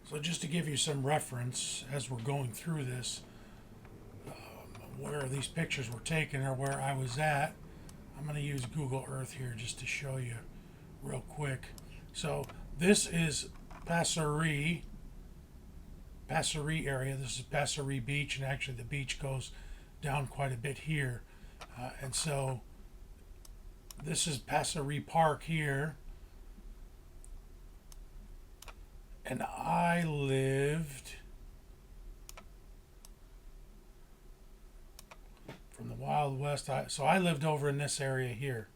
So just to give you some reference as we're going through this, where these pictures were taken or where I was at, I'm going to use Google Earth here just to show you real quick. So this is Passery area. This is Passery Beach, and actually the beach goes down quite a bit here. And so this is Passery Park here. And I lived from the Wild West. So I lived over in this area here.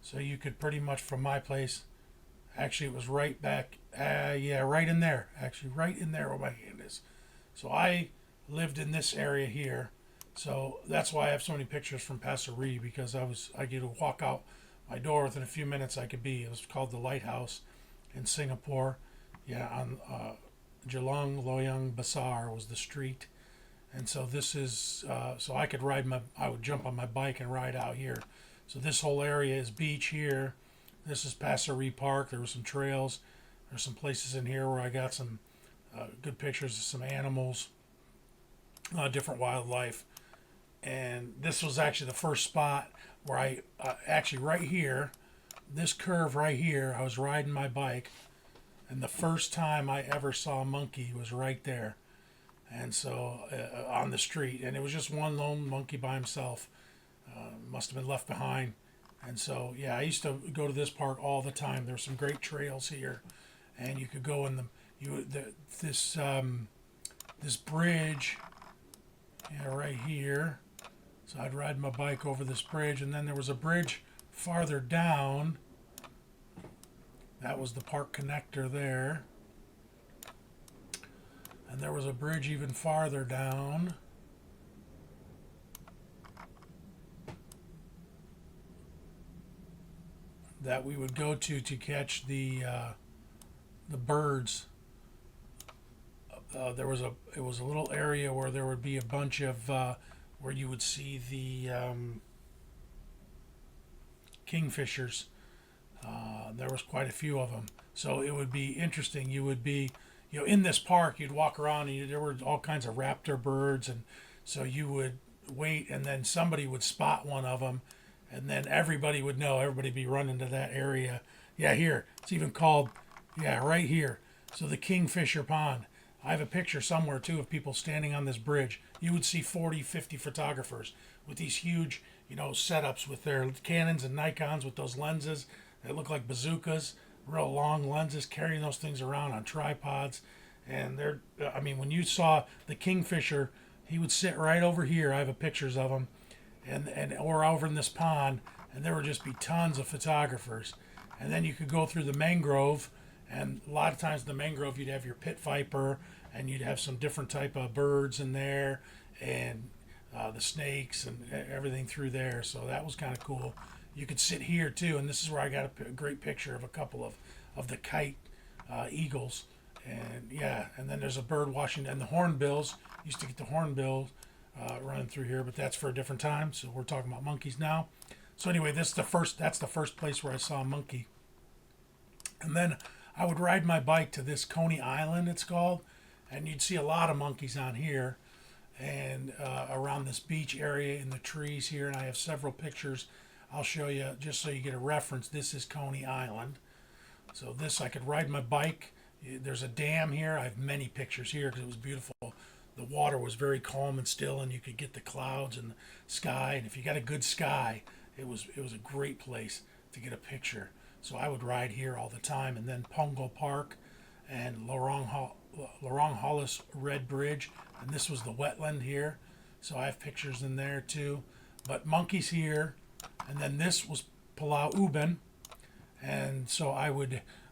So you could pretty much from my place, actually it was right back, yeah, right in there. Actually, right in there where my hand is. So I lived in this area here. So that's why I have so many pictures from Passery, because I get to walk out my door within a few minutes. It was called the Lighthouse in Singapore. Yeah, on Geelong Loyang Bazaar was the street, and so this is so I would jump on my bike and ride out here. So this whole area is beach here. This is Passery Park. There were some trails. There's some places in here where I got some good pictures of some animals, different wildlife, and this was actually the first spot where I actually right here, this curve right here, I was riding my bike. And the first time I ever saw a monkey was right there. And so on the street. And it was just one lone monkey by himself. Must have been left behind. And so, yeah, I used to go to this park all the time. There's some great trails here. And you could go in this bridge, yeah, right here. So I'd ride my bike over this bridge. And then there was a bridge farther down. That was the park connector there. And there was a bridge even farther down. That we would go to catch the birds. It was a little area where there would be a bunch of where you would see the kingfishers. There was quite a few of them, so it would be interesting. You would be, in this park, you'd walk around, and there were all kinds of raptor birds, and so you would wait, and then somebody would spot one of them, and then everybody would know. Everybody would be running to that area. Yeah, here it's even called, yeah, right here. So the Kingfisher Pond. I have a picture somewhere too of people standing on this bridge. You would see 40, 50 photographers with these huge, setups with their Canons and Nikons with those lenses that look like bazookas, real long lenses, carrying those things around on tripods. And when you saw the Kingfisher, he would sit right over here. I have pictures of him, and or over in this pond, and there would just be tons of photographers. And then you could go through the mangrove, and a lot of times in the mangrove you'd have your pit viper, and you'd have some different type of birds in there, and the snakes and everything through there. So that was kind of cool. You could sit here too, and this is where I got a great picture of a couple of the kite eagles. And yeah, and then there's a bird watching, and the hornbills. Used to get the hornbills running through here, but that's for a different time. So we're talking about monkeys now. So anyway, that's the first place where I saw a monkey. And then I would ride my bike to this Coney Island, it's called, and you'd see a lot of monkeys on here, and around this beach area in the trees here. And I have several pictures. I'll show you just so you get a reference. This is Coney Island. So this, I could ride my bike. There's a dam here. I have many pictures here because it was beautiful. The water was very calm and still, and you could get the clouds and the sky. And if you got a good sky, it was a great place to get a picture. So I would ride here all the time. And then Pongo Park and Lorong Hollis Red Bridge. And this was the wetland here. So I have pictures in there too. But monkeys here. And then this was Pulau Ubin. And so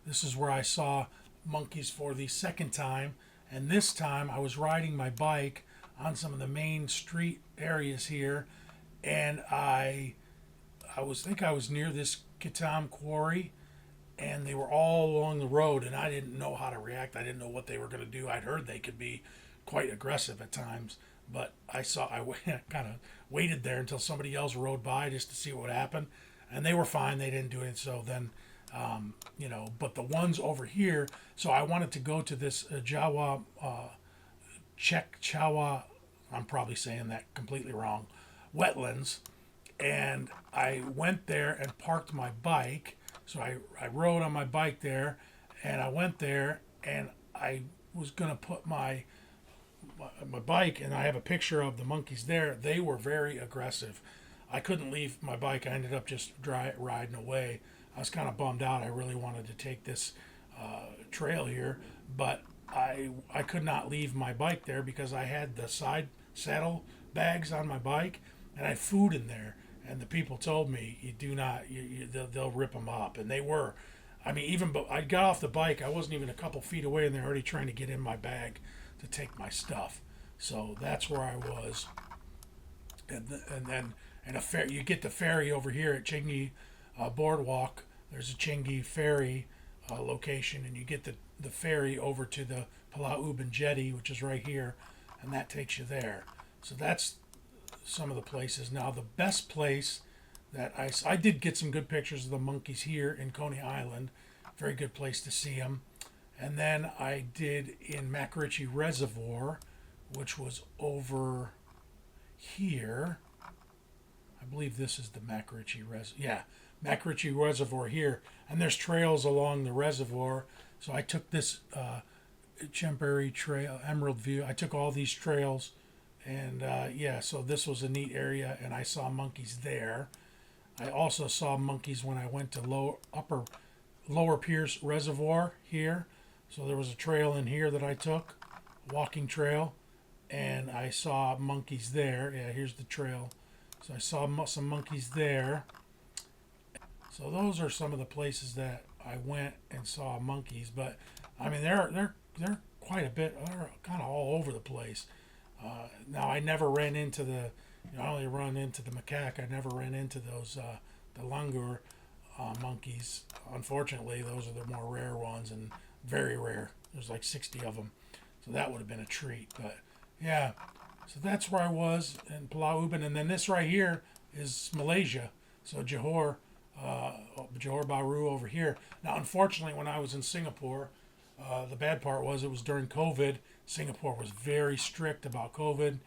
this is where I saw monkeys for the second time. And this time I was riding my bike on some of the main street areas here. And I think I was near this Kitam quarry, and they were all along the road, and I didn't know how to react. I didn't know what they were going to do. I'd heard they could be quite aggressive at times, but I kind of waited there until somebody else rode by just to see what would happen, and they were fine. They didn't do it. So then But the ones over here, so I wanted to go to this Jawa, Czech Chawa, I'm probably saying that completely wrong, wetlands. And I went there and parked my bike. So I rode on my bike there, and I went there, and I was going to put my bike, and I have a picture of the monkeys there. They were very aggressive. I couldn't leave my bike. I ended up just riding away. I was kind of bummed out. I really wanted to take this trail here, but I could not leave my bike there because I had the side saddle bags on my bike, and I had food in there. And the people told me, you do not, they'll rip them up, and they were. I mean, even but I got off the bike, I wasn't even a couple feet away, and they're already trying to get in my bag to take my stuff. So that's where I was. And then you get the ferry over here at Chingy Boardwalk. There's a Chingy ferry location, and you get the ferry over to the Palau Ubin Jetty, which is right here, and that takes you there. So that's some of the places. Now, the best place that I did get some good pictures of the monkeys here in Coney Island. Very good place to see them. And then I did in Macarici Reservoir, which was over here. I believe this is the Macarici Reservoir. Yeah, Macarici Reservoir here. And there's trails along the reservoir. So I took this Chembury Trail, Emerald View. I took all these trails. And so this was a neat area, and I saw monkeys there. I also saw monkeys when I went to Lower Pierce Reservoir here. So there was a trail in here that I took, walking trail, and I saw monkeys there. Yeah, here's the trail. So I saw some monkeys there. So those are some of the places that I went and saw monkeys. But I mean, they're quite a bit. They're kind of all over the place. Now I never ran into I only run into the macaque. I never ran into those the langur monkeys. Unfortunately, those are the more rare ones and very rare. There's like 60 of them, so that would have been a treat. But yeah, so that's where I was in Palau Ubin, and then this right here is Malaysia. So Johor Bahru over here. Now, unfortunately, when I was in Singapore, the bad part was it was during COVID. Singapore was very strict about COVID,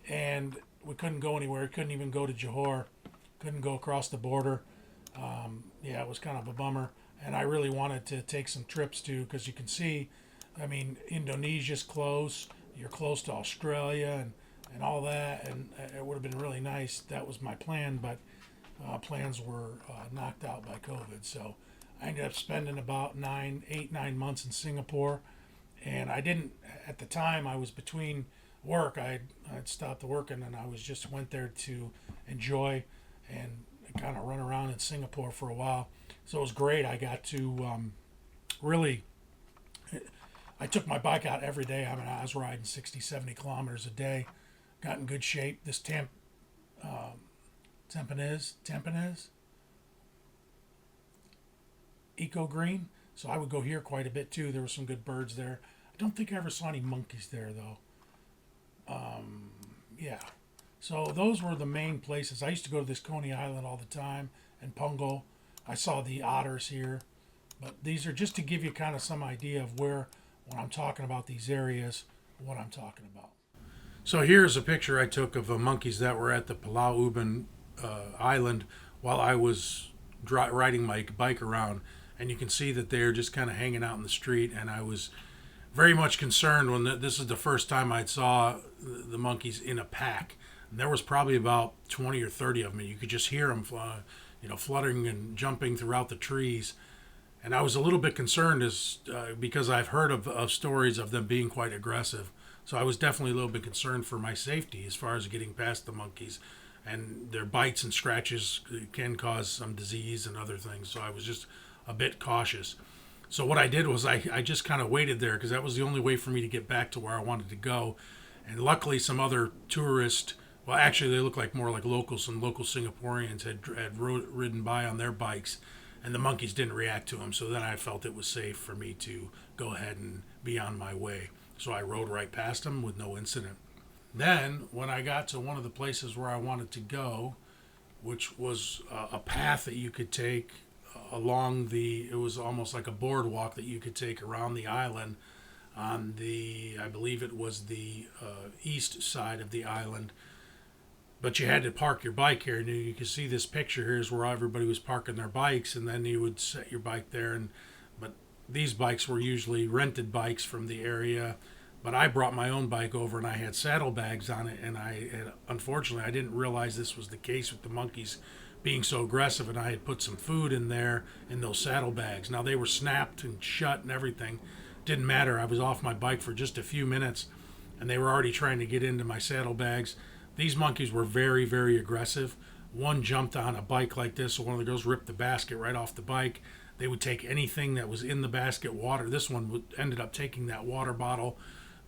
and we couldn't go anywhere. Couldn't even go to Johor. Couldn't go across the border. It was kind of a bummer. And I really wanted to take some trips too, because you can see, I mean, Indonesia's close. You're close to Australia and all that, and it would have been really nice. That was my plan, but plans were knocked out by COVID. So I ended up spending about 9 months in Singapore. And I didn't, at the time, I was between work. I'd stopped working, and I went there to enjoy and kind of run around in Singapore for a while. So it was great. I got to really, I took my bike out every day. I mean, I was riding 60, 70 kilometers a day. Got in good shape. This Tampines Eco Green. So I would go here quite a bit too. There were some good birds there. I don't think I ever saw any monkeys there though. So those were the main places. I used to go to this Coney Island all the time and Pungo. I saw the otters here. But these are just to give you kind of some idea of when I'm talking about these areas, what I'm talking about. So here's a picture I took of monkeys that were at the Palau Ubin Island while I was riding my bike around. And you can see that they're just kind of hanging out in the street. And I was very much concerned when this is the first time I saw the monkeys in a pack. And there was probably about 20 or 30 of them. You could just hear them, fluttering and jumping throughout the trees. And I was a little bit concerned because I've heard of stories of them being quite aggressive. So I was definitely a little bit concerned for my safety as far as getting past the monkeys. And their bites and scratches can cause some disease and other things. So I was just a bit cautious. So what I did was I just kind of waited there because that was the only way for me to get back to where I wanted to go. And luckily some other tourists, well actually they look like more like locals, some local Singaporeans had ridden by on their bikes, and the monkeys didn't react to them. So then I felt it was safe for me to go ahead and be on my way. So I rode right past them with no incident. Then when I got to one of the places where I wanted to go, which was a path that you could take along it was almost like a boardwalk that you could take around the island on I believe it was the east side of the island. But you had to park your bike here, and you can see this picture here is where everybody was parking their bikes, and then you would set your bike there. But these bikes were usually rented bikes from the area. But I brought my own bike over, and I had saddlebags on it, and unfortunately I didn't realize this was the case with the monkeys being so aggressive, and I had put some food in there in those saddlebags. Now they were snapped and shut and everything. Didn't matter. I was off my bike for just a few minutes, and they were already trying to get into my saddlebags. These monkeys were very, very aggressive. One jumped on a bike like this, so one of the girls ripped the basket right off the bike. They would take anything that was in the basket, water. This one ended up taking that water bottle.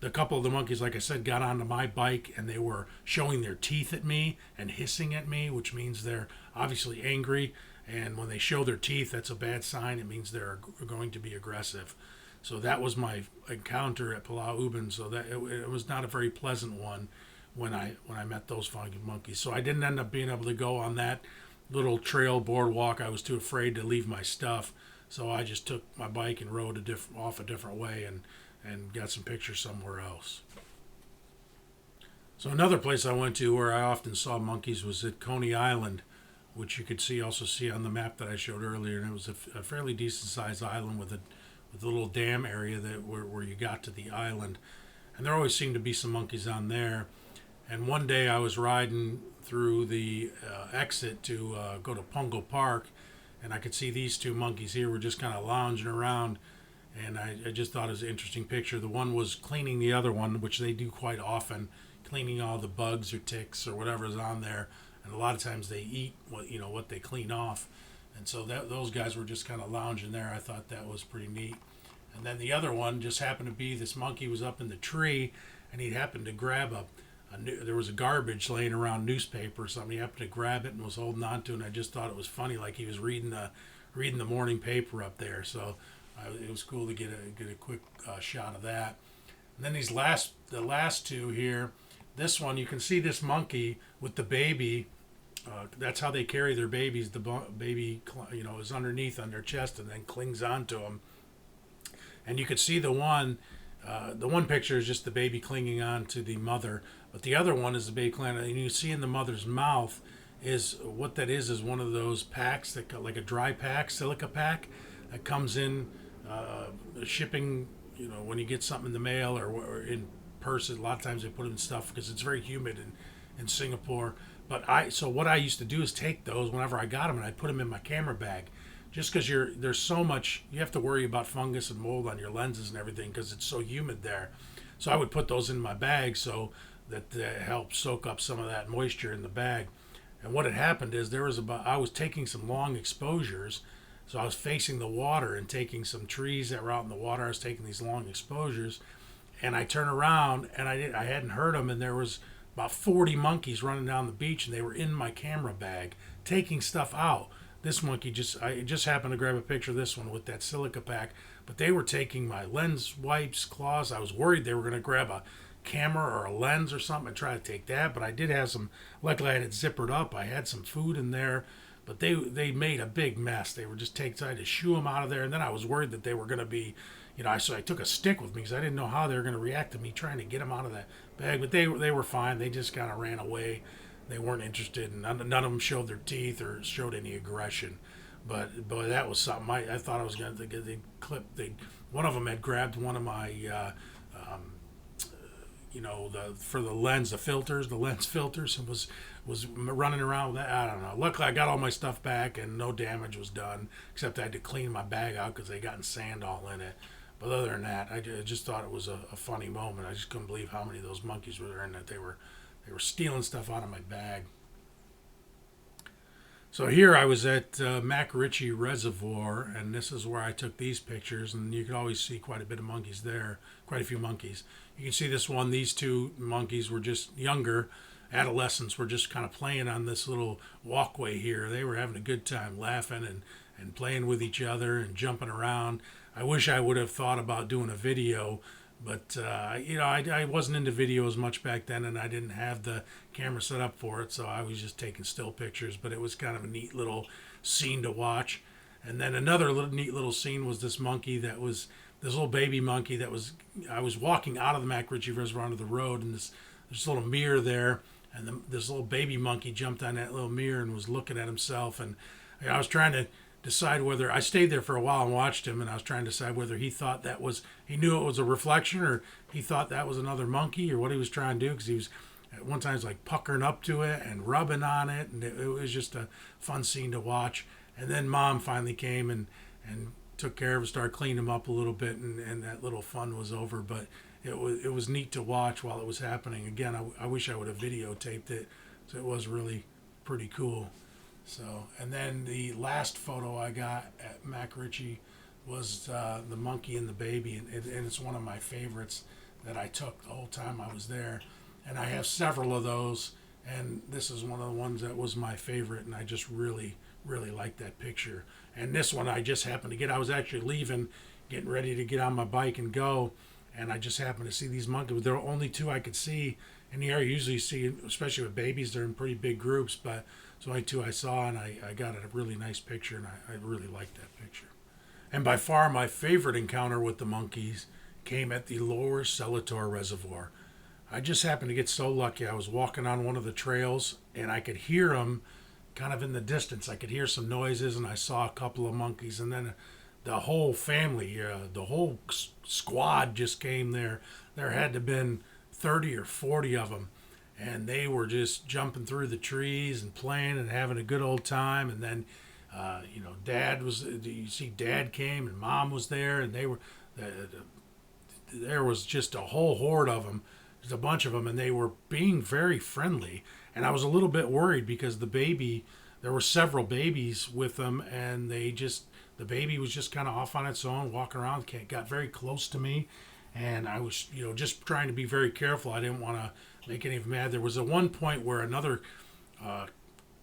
The couple of the monkeys, like I said, got onto my bike, and they were showing their teeth at me and hissing at me, which means they're obviously angry. And when they show their teeth, that's a bad sign. It means they're going to be aggressive. So that was my encounter at Pulau Ubin. So that it was not a very pleasant one when I met those funky monkeys. So I didn't end up being able to go on that little trail boardwalk. I was too afraid to leave my stuff. So I just took my bike and rode off a different way and got some pictures somewhere else. So another place I went to where I often saw monkeys was at Coney Island, which you could also see on the map that I showed earlier. And it was a fairly decent sized island with a little dam area where you got to the island. And there always seemed to be some monkeys on there. And one day I was riding through the exit to go to Pungo Park, and I could see these two monkeys here were just kind of lounging around, and I just thought it was an interesting picture. The one was cleaning the other one, which they do quite often, cleaning all the bugs or ticks or whatever's on there. And a lot of times they eat what they clean off. And so those guys were just kind of lounging there. I thought that was pretty neat. And then the other one just happened to be this monkey was up in the tree, and he happened to grab there was a garbage laying around, newspaper or something. He happened to grab it and was holding on to it, and I just thought it was funny, like he was reading the morning paper up there. So it was cool to get a quick shot of that. And then the last two here, this one, you can see this monkey with the baby. That's how they carry their babies. The baby, is underneath on their chest and then clings onto them. And you could see the one picture is just the baby clinging on to the mother, but the other one is the baby clinging on, and you see in the mother's mouth is one of those packs that like a dry pack, silica pack that comes in shipping. When you get something in the mail or in purses, a lot of times they put it in stuff because it's very humid in Singapore. So what I used to do is take those whenever I got them and I put them in my camera bag. Just because there's so much, you have to worry about fungus and mold on your lenses and everything because it's so humid there. So I would put those in my bag so that helps soak up some of that moisture in the bag. And what had happened is I was taking some long exposures, so I was facing the water and taking some trees that were out in the water. I was taking these long exposures, and I turned around and I hadn't heard them, and there was about 40 monkeys running down the beach, and they were in my camera bag taking stuff out. This monkey I just happened to grab a picture of this one with that silica pack, but they were taking my lens wipes, claws. I was worried they were going to grab a camera or a lens or something and try to take that, but I did have some, luckily I had it zippered up. I had some food in there, but they made a big mess. They were just trying to shoo them out of there, and then I was worried that they were going to be, so I took a stick with me because I didn't know how they were going to react to me trying to get them out of that bag, but they were fine. They just kind of ran away. They weren't interested, and none of them showed their teeth or showed any aggression. But boy, that was something. I thought I was going to get the clip. One of them had grabbed one of my, for the lens, the lens filters, and was running around with that. I don't know. Luckily, I got all my stuff back, and no damage was done, except I had to clean my bag out because they gotten sand all in it. But other than that, I just thought it was a funny moment. I just couldn't believe how many of those monkeys were there and that they were stealing stuff out of my bag. So here I was at Macarichi Reservoir, and this is where I took these pictures, and you can always see quite a bit of monkeys there, quite a few monkeys. You can see these two monkeys were just younger, adolescents, were just kind of playing on this little walkway here. They were having a good time laughing and playing with each other and jumping around. I wish I would have thought about doing a video, but I wasn't into video as much back then, and I didn't have the camera set up for it, so I was just taking still pictures. But it was kind of a neat little scene to watch. And then another little neat little scene was this monkey that was this little baby monkey I was walking out of the Mac Ritchie Reservoir onto the road, and this little mirror there, and this little baby monkey jumped on that little mirror and was looking at himself, and I was trying to decide whether I stayed there for a while and watched him, and I was trying to decide whether he knew it was a reflection, or he thought that was another monkey, or what he was trying to do, because he was at one time he was like puckering up to it and rubbing on it, and it was just a fun scene to watch. And then Mom finally came and took care of it, started cleaning him up a little bit, and that little fun was over. But it was neat to watch while it was happening. Again, I wish I would have videotaped it, so it was really pretty cool. So, and then the last photo I got at Mac Ritchie was the monkey and the baby, and it's one of my favorites that I took the whole time I was there. And I have several of those, and this is one of the ones that was my favorite, and I just really, really like that picture. And this one I just happened to get. I was actually leaving, getting ready to get on my bike and go, and I just happened to see these monkeys. There were only two I could see in the area. Usually you see, especially with babies, they're in pretty big groups, but it's only two I saw, and I got a really nice picture, and I really liked that picture. And by far my favorite encounter with the monkeys came at the Lower Selator Reservoir. I just happened to get so lucky. I was walking on one of the trails, and I could hear them kind of in the distance. I could hear some noises, and I saw a couple of monkeys, and then the whole family, the whole squad just came there. There had to have been 30 or 40 of them, and they were just jumping through the trees and playing and having a good old time. And then, Dad came, and Mom was there, and there was just a whole horde of them. There's a bunch of them, and they were being very friendly. And I was a little bit worried because there were several babies with them, and the baby was just kind of off on its own, walking around, got very close to me. And I was, just trying to be very careful. I didn't want to make any of them mad. There was at one point where another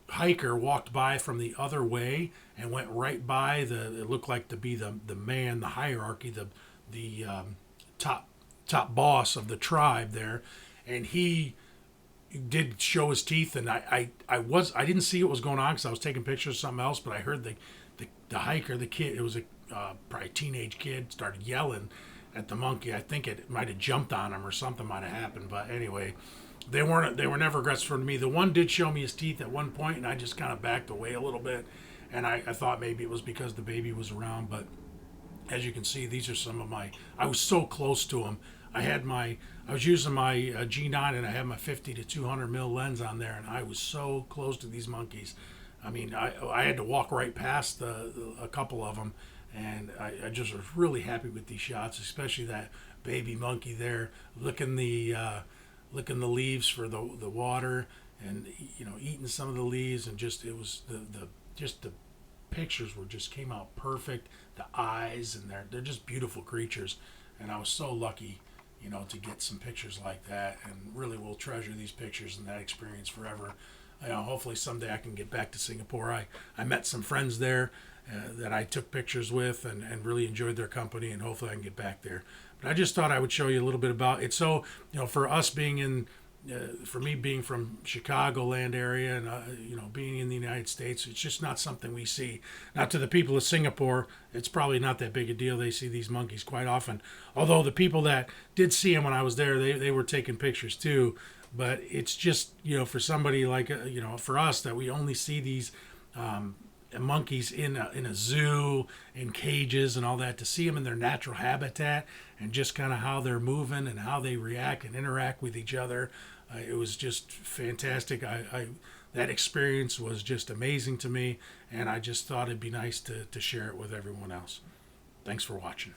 hiker walked by from the other way and went right by it looked like to be the man, the hierarchy, the top boss of the tribe there, and he did show his teeth, and I didn't see what was going on because I was taking pictures of something else, but I heard the hiker, the kid, it was a probably a teenage kid, started yelling at the monkey. I think it might have jumped on him or something might have happened, but anyway, they were never aggressive to me. The one did show me his teeth at one point, and I just kind of backed away a little bit, and I thought maybe it was because the baby was around, but as you can see, these are some of I was so close to him. I was using my G9, and I had my 50 to 200 mil lens on there, and I was so close to these monkeys. I mean, I had to walk right past a couple of them, and I just was really happy with these shots, especially that baby monkey there licking the leaves for the water, and eating some of the leaves, and just it was the pictures came out perfect. The eyes, and they're just beautiful creatures, and I was so lucky to get some pictures like that, and really will treasure these pictures and that experience forever. Hopefully someday I can get back to Singapore. I met some friends there that I took pictures with, and really enjoyed their company, and hopefully I can get back there. But I just thought I would show you a little bit about it. So, for us for me being from Chicagoland area, and being in the United States, it's just not something we see. Now, to the people of Singapore, it's probably not that big a deal. They see these monkeys quite often. Although the people that did see them when I was there, they were taking pictures too. But it's just for somebody like for us, that we only see these monkeys in a zoo, in cages and all that, to see them in their natural habitat and just kind of how they're moving and how they react and interact with each other. It was just fantastic. That experience was just amazing to me, and I just thought it'd be nice to share it with everyone else. Thanks for watching.